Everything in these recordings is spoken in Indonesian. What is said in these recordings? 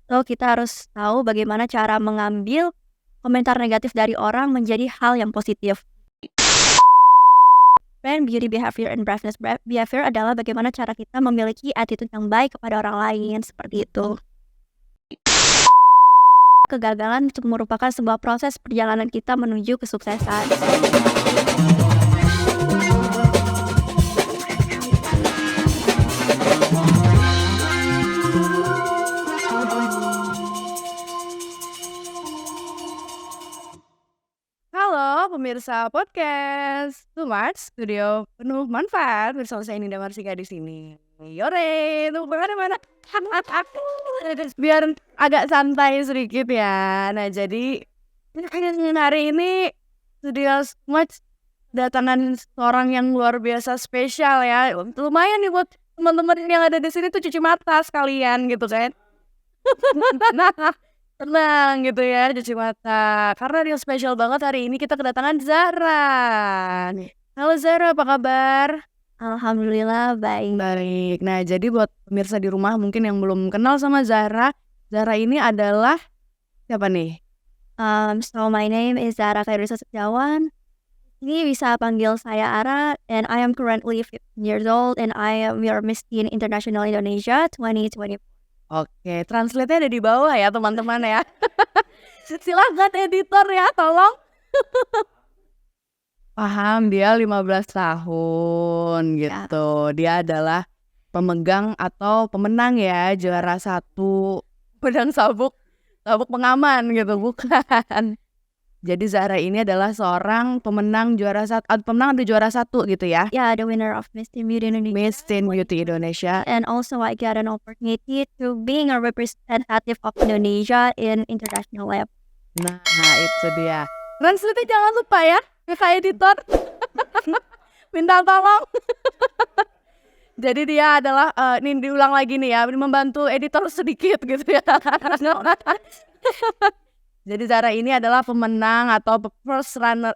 So, kita harus tahu bagaimana cara mengambil komentar negatif dari orang menjadi hal yang positif. Brand beauty behavior and brightness behavior adalah bagaimana cara kita memiliki attitude yang baik kepada orang lain, seperti itu. Kegagalan itu merupakan sebuah proses perjalanan kita menuju kesuksesan. Halo pemirsa podcast Smart Studio penuh manfaat bersama saya Ninda Marsika di sini. Yore, tuh mana? Biar agak santai sedikit ya. Nah, jadi hari ini Studio Smart datangan seorang yang luar biasa spesial ya. Lumayan nih buat teman-teman yang ada di sini tuh cuci mata sekalian gitu kan. Tenang gitu ya, cuci mata. Karena dia spesial banget hari ini kita kedatangan Zara. Halo Zara, apa kabar? Alhamdulillah baik. Baik. Nah, jadi buat pemirsa di rumah mungkin yang belum kenal sama Zara, Zara ini adalah siapa nih? So my name is Zara Khairisa Setiawan. Ini bisa panggil saya Ara, and I am currently 15 years old, and I am your Miss Teen International Indonesia 2020. Oke, translate-nya ada di bawah ya teman-teman ya. Silahkan editor ya, tolong. Paham, dia 15 tahun gitu. Dia adalah pemegang atau pemenang ya, juara 1 pedang sabuk pengaman gitu, bukan. Jadi Zara ini adalah seorang pemenang juara 1, pemenang ada juara 1 gitu ya. Yeah, the winner of Miss Teen Beauty Indonesia. Miss Teen Beauty Indonesia. And also I got an opportunity to being a representative of Indonesia in international level. Nah, itu dia. Translate jangan lupa ya, kakak editor. Minta tolong. Jadi dia adalah, ini diulang lagi nih ya, membantu editor sedikit gitu ya. Jadi Zara ini adalah pemenang atau first winner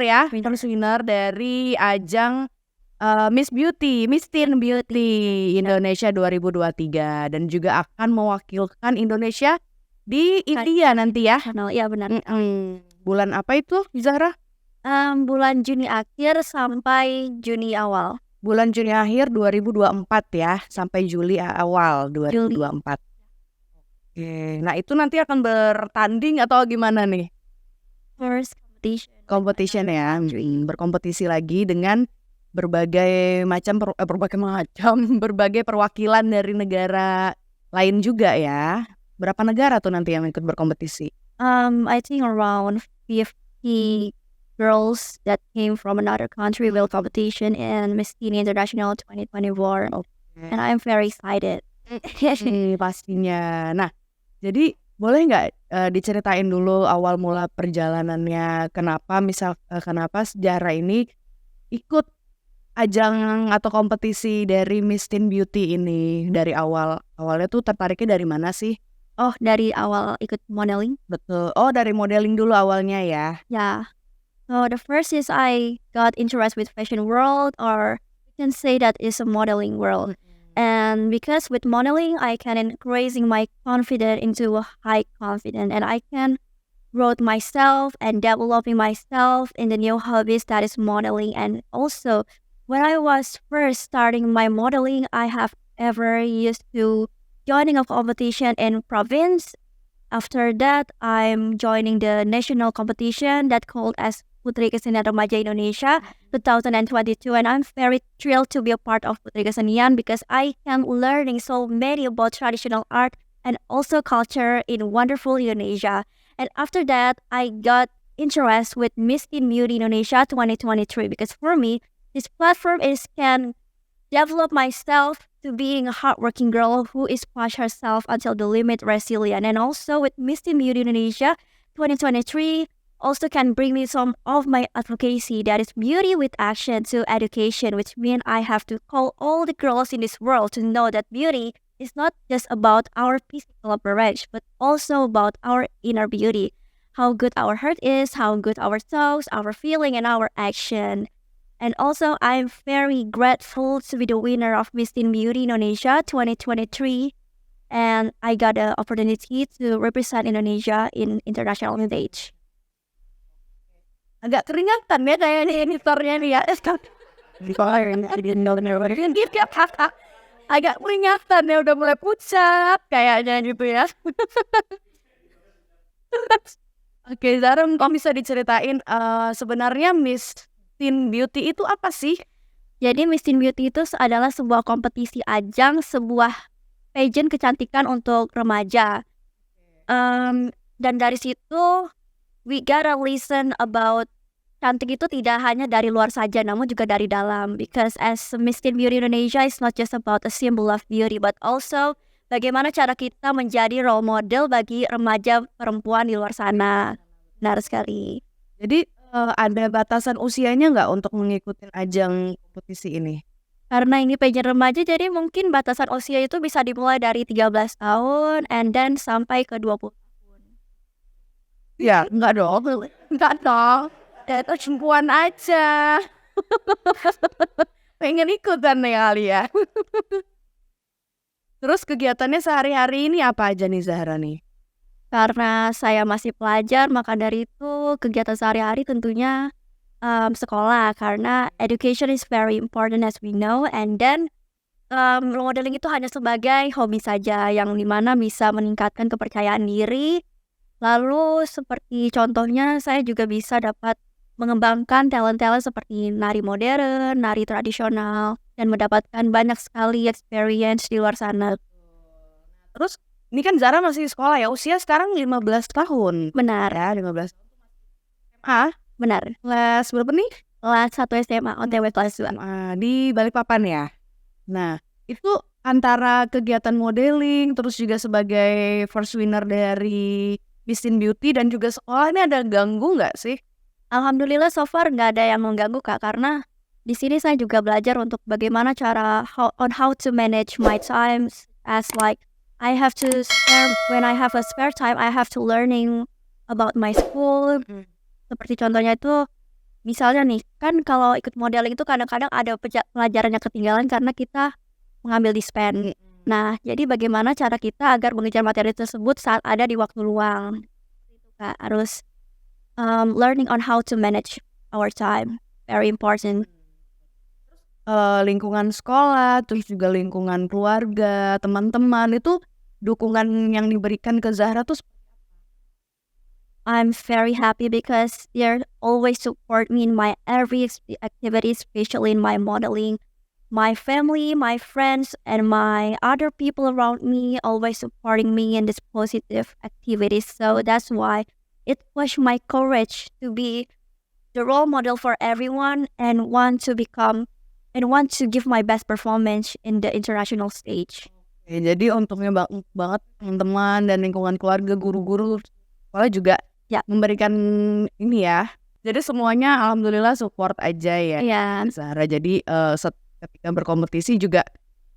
ya, first winner dari ajang Miss Teen Beauty Indonesia 2023 dan juga akan mewakilkan Indonesia di India nanti ya. Iya benar. Bulan apa itu Zara? Bulan Juni akhir sampai Juni awal. Bulan Juni akhir 2024 ya, sampai Juli awal 2024. Oke, nah itu nanti akan bertanding atau gimana nih? First competition ya, berkompetisi lagi dengan berbagai perwakilan dari negara lain juga ya. Berapa negara tuh nanti yang ikut berkompetisi? I think around 50 girls that came from another country will competition in Miss Teen International 2024. And I'm very excited. Pastinya. Nah, jadi boleh nggak diceritain dulu awal mula perjalanannya, kenapa Zara ini ikut ajang atau kompetisi dari Miss Teen Beauty ini dari awalnya tuh tertariknya dari mana sih? Oh, dari awal ikut modeling. Betul. Oh, dari modeling dulu awalnya ya? Yeah. So the first is I got interest with fashion world, or you can say that is a modeling world. And because with modeling, I can increasing my confidence into a high confidence, and I can growth myself and developing myself in the new hobbies that is modeling. And also, when I was first starting my modeling, I have ever used to joining a competition in province. After that, I'm joining the national competition that called as Putri Kesenian Remaja Indonesia 2022, and I'm very thrilled to be a part of Putri Kesenian because I am learning so many about traditional art and also culture in wonderful Indonesia. And after that, I got interest with Miss Teen Beauty Indonesia 2023 because for me, this platform can develop myself to being a hardworking girl who is push herself until the limit resilient. And also with Miss Teen Beauty Indonesia 2023 also can bring me some of my advocacy, that is beauty with action to education, which means I have to call all the girls in this world to know that beauty is not just about our physical appearance, but also about our inner beauty. How good our heart is, how good our thoughts, our feeling, and our action. And also, I'm very grateful to be the winner of Miss Teen Beauty Indonesia 2023. and I got the opportunity to represent Indonesia in international stage. Agak keringatan ya kayaknya editornya nih ya. Agak keringatan ya, udah mulai pucat kayaknya gitu ya. Oke, Zara, kamu bisa diceritain sebenarnya Miss Teen Beauty itu apa sih? Jadi Miss Teen Beauty itu adalah sebuah kompetisi ajang, sebuah pageant kecantikan untuk remaja. Dan dari situ we gotta listen about cantik itu tidak hanya dari luar saja, namun juga dari dalam. Because as Miss Teen Beauty Indonesia is not just about a symbol of beauty, but also bagaimana cara kita menjadi role model bagi remaja perempuan di luar sana. Benar sekali. Jadi ada batasan usianya nggak untuk mengikuti ajang kompetisi ini? Karena ini pageant remaja, jadi mungkin batasan usia itu bisa dimulai dari 13 tahun and then sampai ke 20 tahun. Ya, enggak dong. Enggak dong. Itu perempuan aja. Pengen ikutan nih kali ya. Terus kegiatannya sehari-hari ini apa aja nih Zahra nih? Karena saya masih pelajar, maka dari itu kegiatan sehari-hari tentunya sekolah. Karena education is very important as we know. And then role modeling itu hanya sebagai hobi saja, yang dimana bisa meningkatkan kepercayaan diri. Lalu seperti contohnya saya juga bisa dapat mengembangkan talent-talent seperti nari modern, nari tradisional, dan mendapatkan banyak sekali experience di luar sana. Terus ini kan Zara masih sekolah ya, usia sekarang 15 tahun. Benar. Ya, 15 tahun. SMA, Benar. kelas berapa nih? Kelas 1 SMA, OTW kelas 2. Di Balikpapan ya. Nah, itu antara kegiatan modeling, terus juga sebagai first winner dari Miss Teen Beauty dan juga sekolah, ini ada ganggu nggak sih? Alhamdulillah so far nggak ada yang mengganggu Kak, karena di sini saya juga belajar untuk bagaimana cara how to manage my time, as like I have to spare, when I have a spare time I have to learning about my school. Seperti contohnya itu misalnya nih, kan kalau ikut modeling itu kadang-kadang ada pelajaran yang ketinggalan karena kita mengambil dispen. Nah, jadi bagaimana cara kita agar mengejar materi tersebut saat ada di waktu luang. Itu Kak, harus learning on how to manage our time, very important. Lingkungan sekolah, terus juga lingkungan keluarga, teman-teman, itu dukungan yang diberikan ke Zahra tuh I'm very happy because they always support me in my every activity, especially in my modeling. My family, my friends, and my other people around me always supporting me in this positive activities. So that's why it pushed my courage to be the role model for everyone and want to give my best performance in the international stage. ya, jadi untungnya banget teman-teman dan lingkungan keluarga, guru-guru sekolah juga memberikan ini ya. Jadi semuanya alhamdulillah support aja ya. Iya. Zahra, jadi ketika berkompetisi juga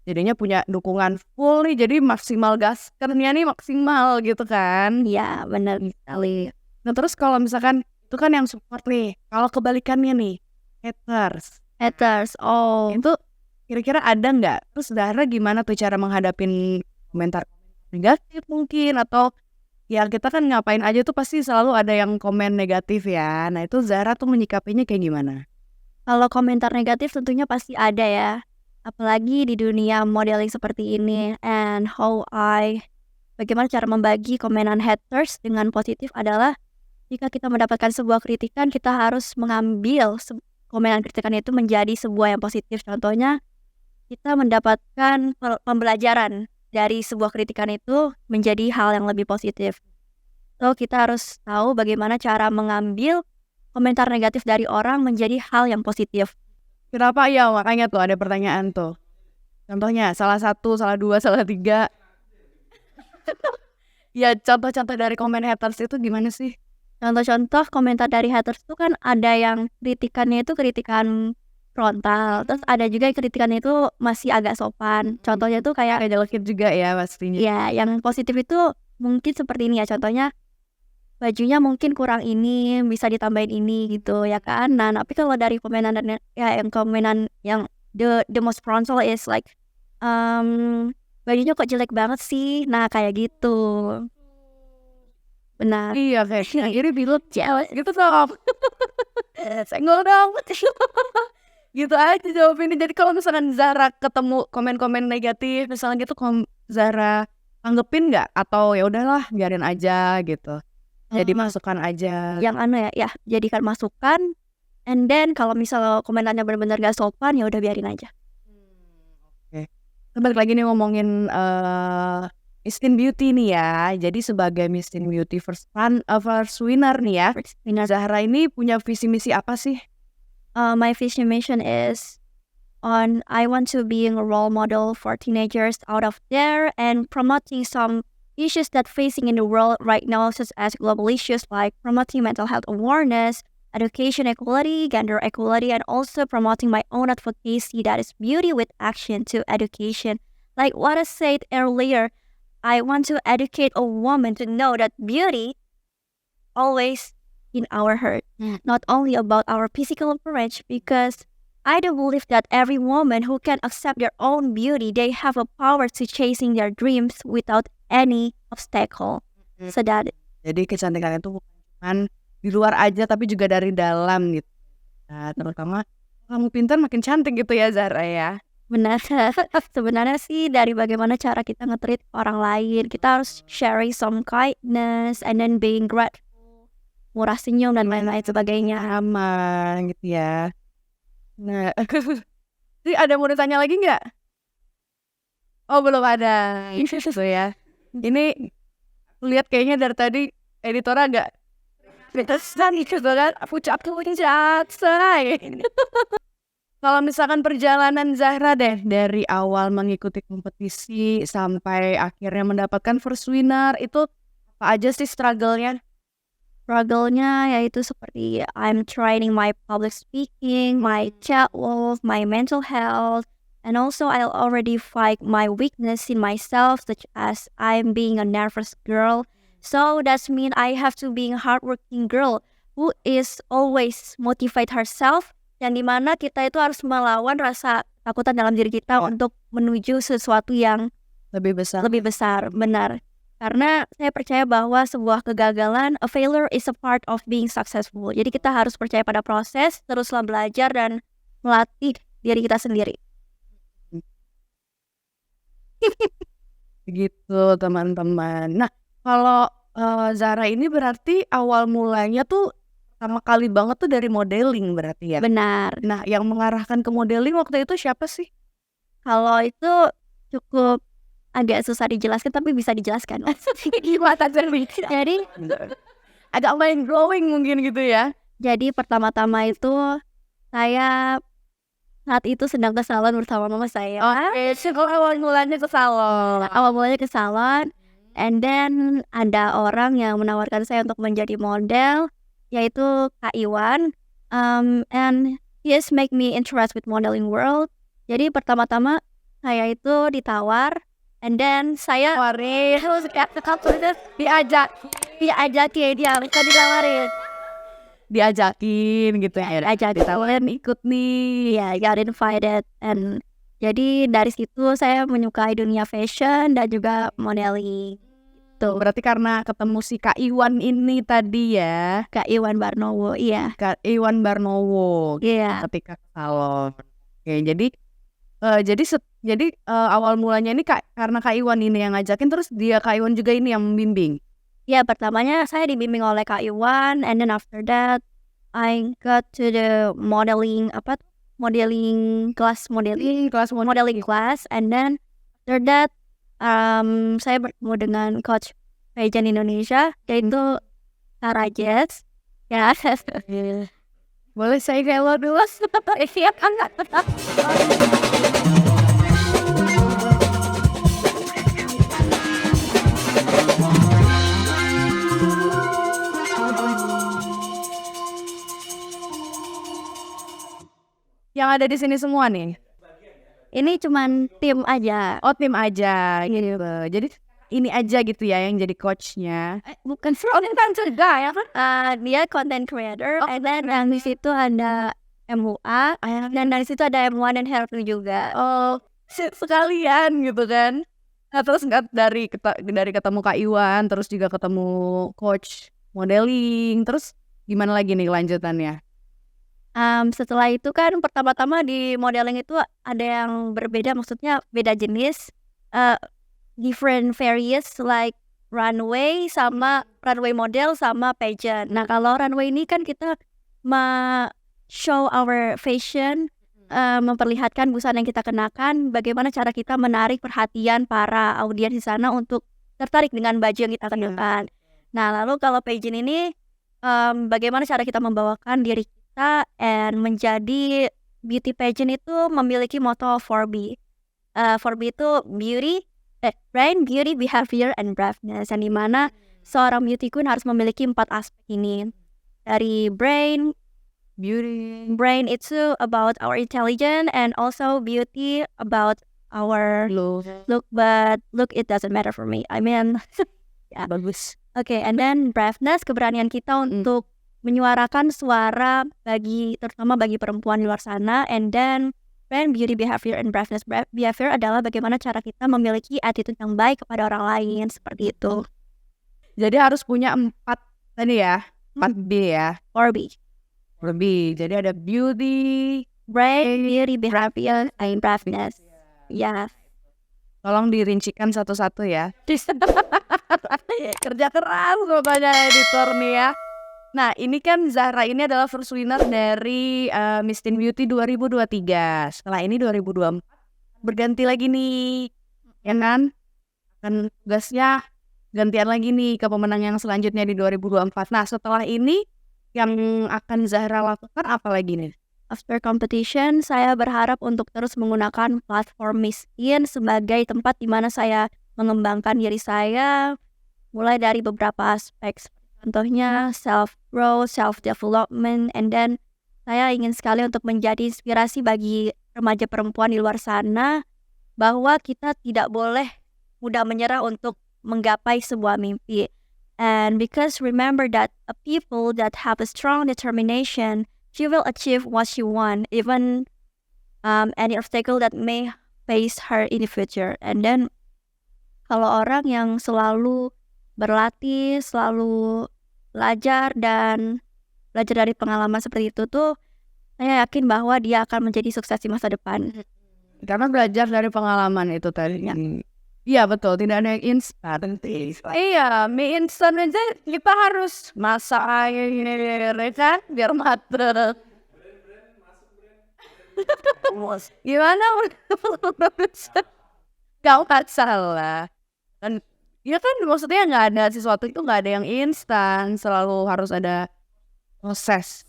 jadinya punya dukungan full nih, jadi maksimal gaskernya nih maksimal gitu kan. Iya, benar sekali. Nah terus kalau misalkan itu kan yang support nih, kalau kebalikannya nih, haters, itu kira-kira ada nggak? Terus Zahra gimana tuh cara menghadapin komentar negatif mungkin, atau ya kita kan ngapain aja tuh pasti selalu ada yang komen negatif ya. Nah itu Zahra tuh menyikapinya kayak gimana? Kalau komentar negatif tentunya pasti ada ya, apalagi di dunia modeling seperti ini. And bagaimana cara membagi komenan haters dengan positif adalah jika kita mendapatkan sebuah kritikan, kita harus mengambil komenan kritikan itu menjadi sebuah yang positif. Contohnya, kita mendapatkan pembelajaran dari sebuah kritikan itu menjadi hal yang lebih positif. So, kita harus tahu bagaimana cara mengambil komentar negatif dari orang menjadi hal yang positif. Kenapa ya? Makanya tuh ada pertanyaan tuh. Contohnya salah 1, salah 2, salah 3. Ya contoh-contoh dari komen haters itu gimana sih? Contoh-contoh komentar dari haters itu kan ada yang kritikannya itu kritikan frontal, terus ada juga yang kritikannya itu masih agak sopan. Contohnya tuh kayak delicate juga ya pastinya. ya, yang positif itu mungkin seperti ini ya, contohnya bajunya mungkin kurang ini, bisa ditambahin ini gitu ya kan. Nah, tapi kalau dari komenan yang the most frontal is like bajunya kok jelek banget sih. Nah, kayak gitu. Benar. Iya kayak yang iri bilut jealous gitu dong. Senggol dong. Gitu aja jawabinnya. Jadi kalau misalkan Zahra ketemu komen-komen negatif misalnya gitu, Zahra tanggepin nggak atau ya udahlah biarin aja gitu? Jadi masukan aja. Yang ya jadikan masukan, and then kalau misalnya komentarnya benar-benar gak sopan, ya udah biarin aja. Oke. Kita balik lagi nih ngomongin Miss Teen Beauty nih ya. Jadi sebagai Miss Teen Beauty first winner nih ya, Zahra ini punya visi misi apa sih? My vision mission is I want to be a role model for teenagers out of there and promoting some issues that facing in the world right now, such as global issues like promoting mental health awareness, education equality, gender equality, and also promoting my own advocacy that is beauty with action to education. Like what I said earlier, I want to educate a woman to know that beauty always in our heart, not only about our physical appearance, because I do believe that every woman who can accept their own beauty, they have a power to chasing their dreams without any obstacle. So that Jadi kecantikan itu bukan cuman di luar aja tapi juga dari dalam gitu. Nah, terutama kamu pintar makin cantik gitu ya Zahra ya. benar. Sebenarnya sih dari bagaimana cara kita nge-treat orang lain, kita harus sharing some kindness and then being grateful, murah senyum dan lain-lain sebagainya. Aman gitu ya. Nah, jadi ada mau ditanya lagi nggak? Oh belum ada. Gitu ya. Ini lihat kayaknya dari tadi editor agak pedesan gitu kan. Pucat. Kalau misalkan perjalanan Zahra deh dari awal mengikuti kompetisi sampai akhirnya mendapatkan first winner, itu apa aja sih struggle-nya? Struggle-nya yaitu seperti I'm training my public speaking, my chat wolf, my mental health, and also I already fight my weakness in myself, such as I'm being a nervous girl. So that's mean I have to be a hardworking girl who is always motivate herself, yang dimana kita itu harus melawan rasa takutan dalam diri kita untuk menuju sesuatu yang Lebih besar. lebih besar, benar. Karena saya percaya bahwa sebuah kegagalan, a failure is a part of being successful. Jadi kita harus percaya pada proses, teruslah belajar dan melatih diri kita sendiri. Begitu teman-teman. Nah, kalau Zahra ini berarti awal mulanya tuh pertama kali banget tuh dari modeling berarti ya? Benar. Nah, yang mengarahkan ke modeling waktu itu siapa sih? Kalau itu cukup agak susah dijelaskan, tapi bisa dijelaskan. Gimana jadi agak mind blowing mungkin gitu ya? Jadi pertama-tama itu saya saat itu sedang ke salon bersama mama saya. Oke, awal mulanya ke salon. Awal mulanya ke salon, and then ada orang yang menawarkan saya untuk menjadi model, yaitu Kak Iwan, and he has make me interested with modeling world. Jadi pertama-tama saya itu ditawar, and then saya diajakin gitu ya, ditawarin ikut nih. I got invited, and jadi dari situ saya menyukai dunia fashion dan juga modeling. Tuh, berarti karena ketemu si Kak Iwan ini tadi ya. Kak Iwan Barnowo, iya. Kak Iwan Barnowo. Iya. Ketika ke salon. Oke, jadi awal mulanya ini karena Kak Iwan ini yang ngajakin, terus Kak Iwan juga ini yang membimbing. Ya, pertamanya saya dibimbing oleh Kak Iwan, and then after that I got to the modeling class, and then after that saya bertemu dengan coach pageant Indonesia, yaitu Sarah Jess. Ya, boleh saya hello dulu? Siap enggak? Yang ada di sini semua nih. Ini cuman tim aja. Oh, tim aja gitu. Jadi ini aja gitu ya yang jadi coachnya. Bukan kan juga ya kan? Dia content creator, and then di situ ada MUA, dan dari situ ada M1 dan Hair2 juga. Oh, sekalian gitu kan. Nah, terus dari ketemu Kak Iwan, terus juga ketemu coach modeling, terus gimana lagi nih kelanjutannya? Setelah itu kan pertama-tama di modeling itu ada yang berbeda, maksudnya beda jenis, eee, different various like runway model sama pageant. Nah, kalau runway ini kan kita show our fashion, memperlihatkan busana yang kita kenakan, bagaimana cara kita menarik perhatian para audiens di sana untuk tertarik dengan baju yang kita kenakan. Nah, lalu kalau pageant ini, bagaimana cara kita membawakan diri kita and menjadi beauty pageant itu memiliki moto 4B. 4B itu brain, beauty, behavior, and braveness, yang dimana seorang beauty queen harus memiliki 4 aspek ini. Dari brain itu about our intelligence, and also beauty about our look, but look it doesn't matter for me. I mean, Bagus. okay, and then braveness, keberanian kita untuk menyuarakan suara terutama bagi perempuan di luar sana, and then brand, beauty, behavior, and braveness. Behavior adalah bagaimana cara kita memiliki attitude yang baik kepada orang lain, seperti itu. Jadi harus punya 4 tadi ya, 4B ya. 4B. Jadi ada beauty, Brand, beauty, behavior, and braveness. Ya. tolong dirincikan satu-satu ya. Kerja keras pokoknya editor nih ya. Nah, ini kan Zahra ini adalah first winner dari Miss Teen Beauty 2023. Setelah ini 2024 berganti lagi nih, ya kan? Kan tugasnya gantian lagi nih ke pemenang yang selanjutnya di 2024. Nah, setelah ini yang akan Zahra lakukan apa lagi nih? After competition, saya berharap untuk terus menggunakan platform Miss Teen sebagai tempat di mana saya mengembangkan diri saya, mulai dari beberapa aspek. Contohnya self-growth, self-development, and then saya ingin sekali untuk menjadi inspirasi bagi remaja perempuan di luar sana, bahwa kita tidak boleh mudah menyerah untuk menggapai sebuah mimpi. And because remember that a people that have a strong determination, she will achieve what she want, even any obstacle that may face her in the future. And then kalau orang yang selalu berlatih, selalu belajar dari pengalaman seperti itu tuh, saya yakin bahwa dia akan menjadi sukses di masa depan. Karena belajar dari pengalaman itu tadi. Iya betul, tidak ada yang instan. Iya, mie instan aja kita harus masak air kan biar mateng. Gimana? Gak salah. Dan ya kan maksudnya nggak ada sesuatu itu nggak ada yang instan, selalu harus ada proses.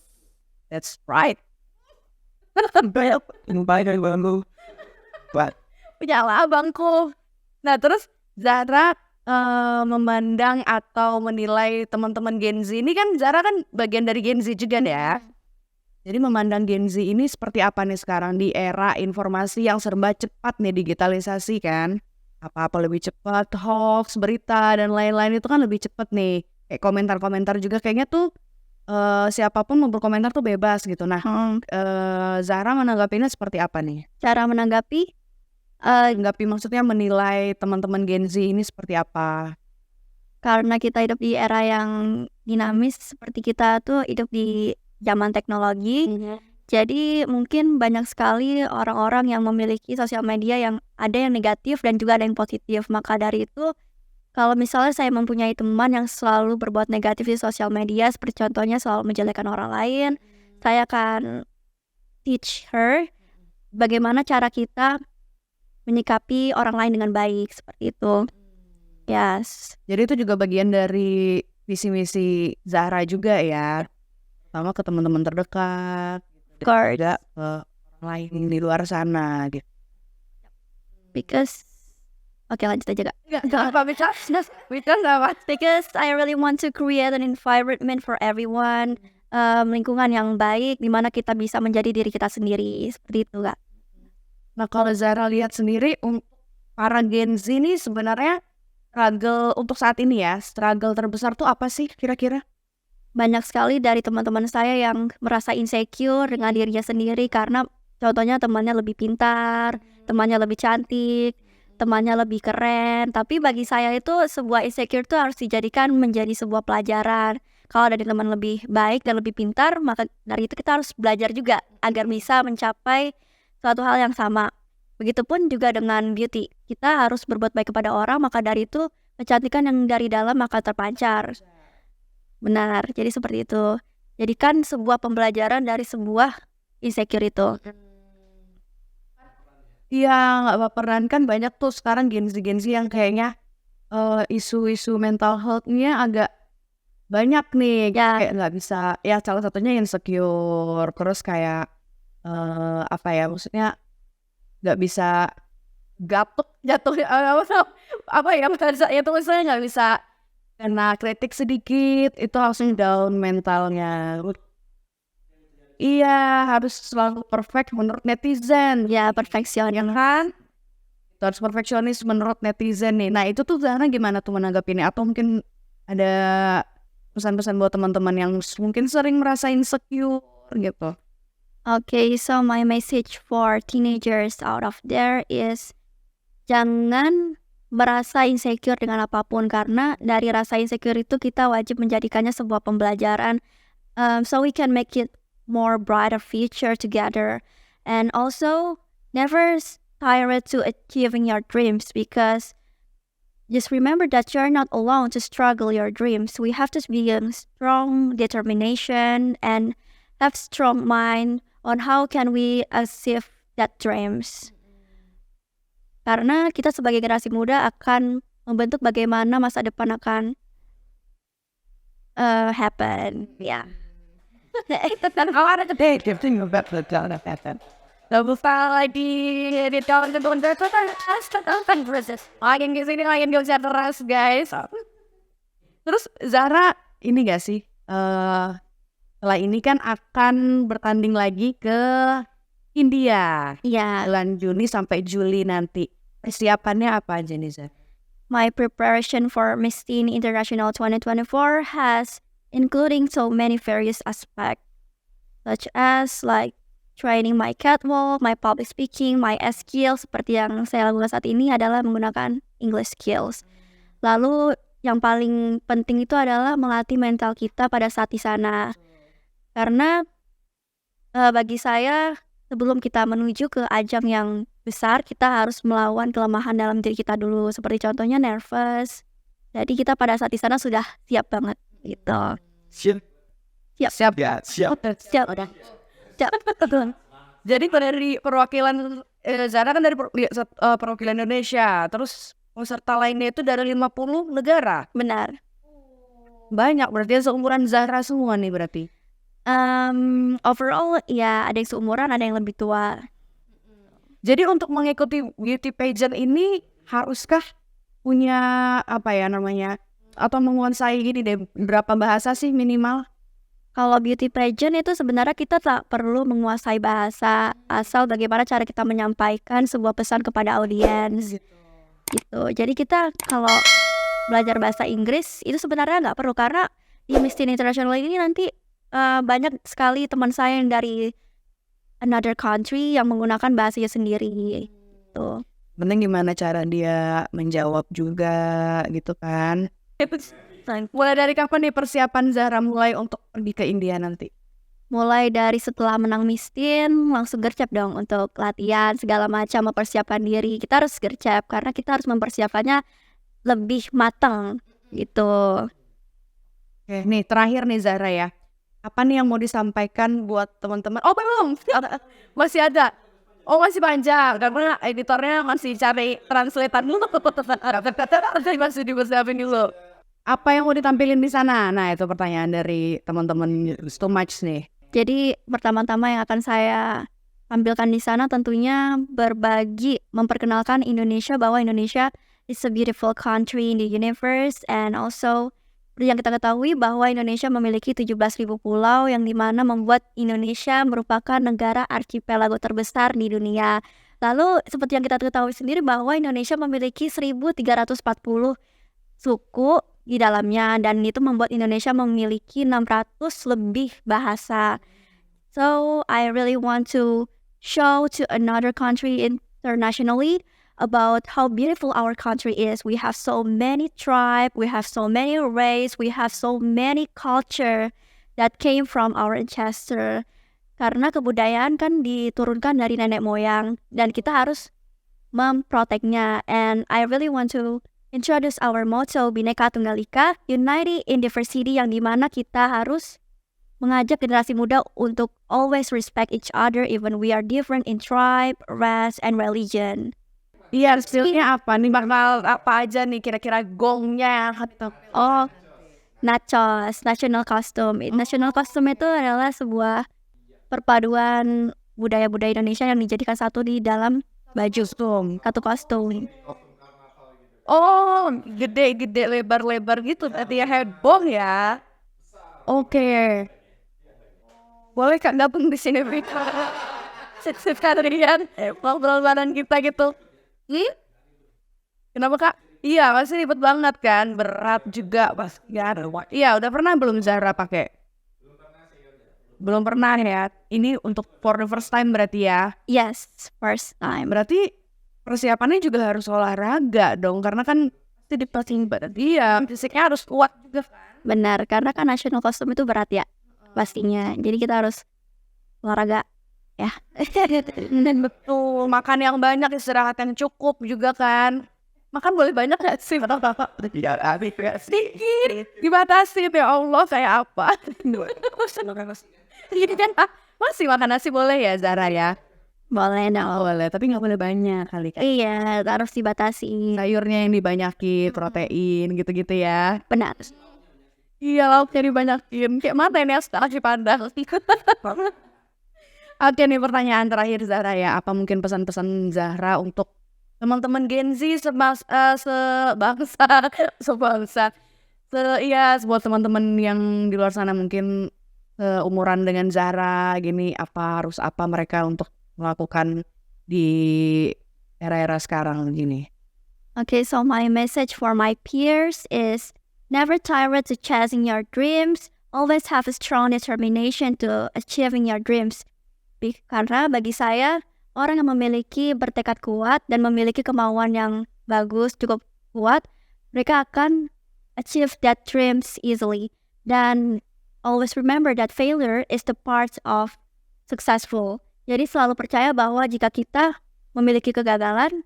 That's right. Punya abangku. Nah terus Zahra memandang atau menilai teman-teman Gen Z ini kan, Zahra kan bagian dari Gen Z juga ya. Jadi memandang Gen Z ini seperti apa nih sekarang di era informasi yang serba cepat nih, digitalisasi kan. Apa-apa lebih cepat, hoax, berita, dan lain-lain itu kan lebih cepat nih. Kayak komentar-komentar juga kayaknya tuh siapapun mau berkomentar tuh bebas gitu. Nah Zahra menanggapinya seperti apa nih? Cara menanggapi? Maksudnya menilai teman-teman Gen Z ini seperti apa? Karena kita hidup di era yang dinamis, seperti kita tuh hidup di zaman teknologi. Jadi mungkin banyak sekali orang-orang yang memiliki sosial media yang ada yang negatif dan juga ada yang positif. Maka dari itu, kalau misalnya saya mempunyai teman yang selalu berbuat negatif di sosial media, seperti contohnya selalu menjelekkan orang lain, saya akan teach her bagaimana cara kita menyikapi orang lain dengan baik, seperti itu. Yes. Jadi itu juga bagian dari visi misi Zahra juga ya, sama ke teman-teman terdekat, juga ke orang lain di luar sana gitu. Because lanjut aja Kak. Because I really want to create an environment for everyone, lingkungan yang baik di mana kita bisa menjadi diri kita sendiri, seperti itu Kak. Nah kalau Zahra lihat sendiri untuk para Gen Z ini sebenarnya struggle untuk saat ini ya, struggle terbesar tuh apa sih kira-kira? Banyak sekali dari teman-teman saya yang merasa insecure dengan dirinya sendiri karena contohnya temannya lebih pintar, temannya lebih cantik, temannya lebih keren. Tapi bagi saya itu sebuah insecure itu harus dijadikan menjadi sebuah pelajaran. Kalau ada teman lebih baik dan lebih pintar, maka dari itu kita harus belajar juga agar bisa mencapai suatu hal yang sama. Begitupun juga dengan beauty. Kita harus berbuat baik kepada orang, maka dari itu kecantikan yang dari dalam akan terpancar. Benar, jadi seperti itu. Jadikan sebuah pembelajaran dari sebuah insecure itu. Iya, nggak baperan kan banyak tuh sekarang Gen Z yang kayaknya isu-isu mental health-nya agak banyak nih, Ya. kayak nggak bisa, ya salah satunya insecure, terus kayak apa ya, maksudnya nggak bisa gatot jatuhnya, apa ya bahasanya tuh, misalnya nggak bisa kena kritik sedikit itu langsung down mentalnya. Iya, harus selalu perfect menurut netizen. Ya, perfeksionis. Ya kan? Harus perfeksionis menurut netizen nih. Nah itu tuh Zahra gimana tuh menanggapinya? Atau mungkin ada pesan-pesan buat teman-teman yang mungkin sering merasa insecure gitu. Okay, so my message for teenagers out of there is jangan merasa insecure dengan apapun, karena dari rasa insecure itu kita wajib menjadikannya sebuah pembelajaran, so we can make it more brighter future together. And also never tired to achieving your dreams, because just remember that you're not alone to struggle your dreams. We have to be a strong determination and have strong mind on how can we achieve that dreams. Karena kita sebagai generasi muda akan membentuk bagaimana masa depan akan happen. Ya. Makin kesini makin gak bisa deras guys. Terus Zahra ini gak sih, setelah ini kan akan bertanding lagi ke India Ya, bulan Juni sampai Juli nanti. Persiapannya apa aja nih Zahra? my preparation for Miss Teen International 2024 has including so many various aspects, such as like training my catwalk, my public speaking, my skills. Seperti yang saya lakukan saat ini adalah menggunakan English skills. Lalu yang paling penting itu adalah melatih mental kita pada saat di sana. Karena bagi saya sebelum kita menuju ke ajang yang besar, kita harus melawan kelemahan dalam diri kita dulu. Seperti contohnya nervous. Jadi kita pada saat di sana sudah siap banget gitu. Siap. Siap udah. Siap. Betul. Jadi dari perwakilan Zahra kan dari perwakilan Indonesia, terus peserta lainnya itu dari 50 negara. Benar. Banyak berarti seumuran Zahra semua nih berarti. Overall ya ada yang seumuran, ada yang lebih tua. Jadi untuk mengikuti beauty pageant ini haruskah punya apa ya namanya, atau menguasai gini deh, berapa bahasa sih minimal? Kalau beauty pageant itu sebenarnya kita tak perlu menguasai bahasa, asal bagaimana cara kita menyampaikan sebuah pesan kepada audiens gitu. Jadi kita kalau belajar bahasa Inggris itu sebenarnya nggak perlu, karena di Miss Teen International ini nanti banyak sekali teman saya yang dari another country yang menggunakan bahasanya sendiri gitu. Penting gimana cara dia menjawab juga gitu kan. Mulai dari kapan nih persiapan Zahra mulai untuk pergi ke India nanti? Mulai dari setelah menang Miss Teen langsung gercep dong untuk latihan segala macam, mempersiapkan diri. Kita harus gercep karena kita harus mempersiapkannya lebih matang gitu. Oke, nih terakhir nih Zahra ya. Apa nih yang mau disampaikan buat teman-teman? Oh belum, masih ada. Oh masih panjang, karena editornya masih cari translatean dulu. Masih dipersiapin dulu. Apa yang mau ditampilin di sana? Nah itu pertanyaan dari teman-teman Too Much nih. Jadi pertama-tama yang akan saya tampilkan di sana tentunya berbagi, memperkenalkan Indonesia, bahwa Indonesia is a beautiful country in the universe, and also seperti yang kita ketahui bahwa Indonesia memiliki 17.000 pulau, yang dimana membuat Indonesia merupakan negara archipelago terbesar di dunia. Lalu seperti yang kita ketahui sendiri bahwa Indonesia memiliki 1.340 suku di dalamnya, dan itu membuat Indonesia memiliki 600 lebih bahasa. So I really want to show to another country internationally about how beautiful our country is. We have so many tribe, we have so many race, we have so many culture that came from our ancestor. Karena kebudayaan kan diturunkan dari nenek moyang dan kita harus memproteknya. And I really want to introduce our motto Bhinneka Tunggal Ika, United in Diversity, yang dimana kita harus mengajak generasi muda untuk always respect each other even we are different in tribe, race, and religion. Iya, skillnya apa nih? Bakal apa aja nih kira-kira gongnya atau Oh, nachos, national costume. National costume itu adalah sebuah perpaduan budaya-budaya Indonesia yang dijadikan satu di dalam baju, kostum? satu kostum. Oh, gede-gede, lebar-lebar gitu berarti ya, heboh ya. Oke. Boleh Kak gabung di sini Vika? Sekalian ngobrol bareng kita gitu. Kenapa Kak? Iya, pasti ribet banget kan, berat juga pas Iya, udah pernah belum Zahra pakai? Belum pernah ya. Ini untuk for the first time berarti ya. Yes, first time. Berarti persiapannya juga harus olahraga dong, karena kan pasti dipastikan badan dia, fisiknya harus kuat juga kan. Benar, karena kan national costume itu berat ya, pastinya. Jadi kita harus olahraga ya. Dan betul, makan yang banyak, istirahat yang cukup juga kan. Makan boleh banyak gak sih? Sedikit, dibatasi ya Allah, kayak apa? Masih makan nasi boleh ya Zara ya? Boleh dong. Boleh, tapi gak boleh banyak kali kan. Iya, harus dibatasi. Sayurnya yang dibanyakin, protein gitu-gitu ya. Benar. Iya, lauknya dibanyakin. Kayak mata ini harus dipandang. Oke nih, pertanyaan terakhir Zahra ya. Apa mungkin pesan-pesan Zahra untuk teman-teman Gen Z sebangsa, buat teman-teman yang di luar sana mungkin umuran dengan Zahra gini, harus apa mereka untuk melakukan di era-era sekarang gini? Okay, so my message for my peers is never tired to chasing your dreams. Always have a strong determination to achieving your dreams. Karena bagi saya, orang yang memiliki bertekad kuat dan memiliki kemauan yang bagus, cukup kuat, mereka akan achieve that dreams easily. Dan always remember that failure is the part of successful. Jadi selalu percaya bahwa jika kita memiliki kegagalan,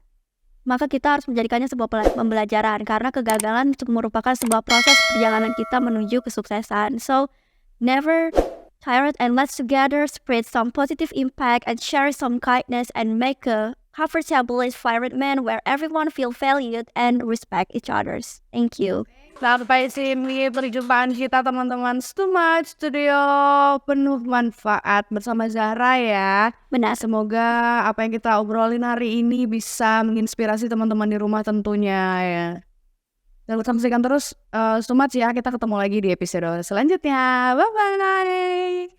maka kita harus menjadikannya sebuah pembelajaran. Karena kegagalan itu merupakan sebuah proses perjalanan kita menuju kesuksesan. So, never tired and let's together spread some positive impact and share some kindness and make a comfortable environment where everyone feel valued and respect each others. Thank you. Sampai sini perjumpaan kita teman-teman Stumat Studio penuh manfaat bersama Zahra ya. Benar. Semoga apa yang kita obrolin hari ini bisa menginspirasi teman-teman di rumah tentunya ya. Dan saksikan terus Stumat ya. Kita ketemu lagi di episode selanjutnya. Bye bye.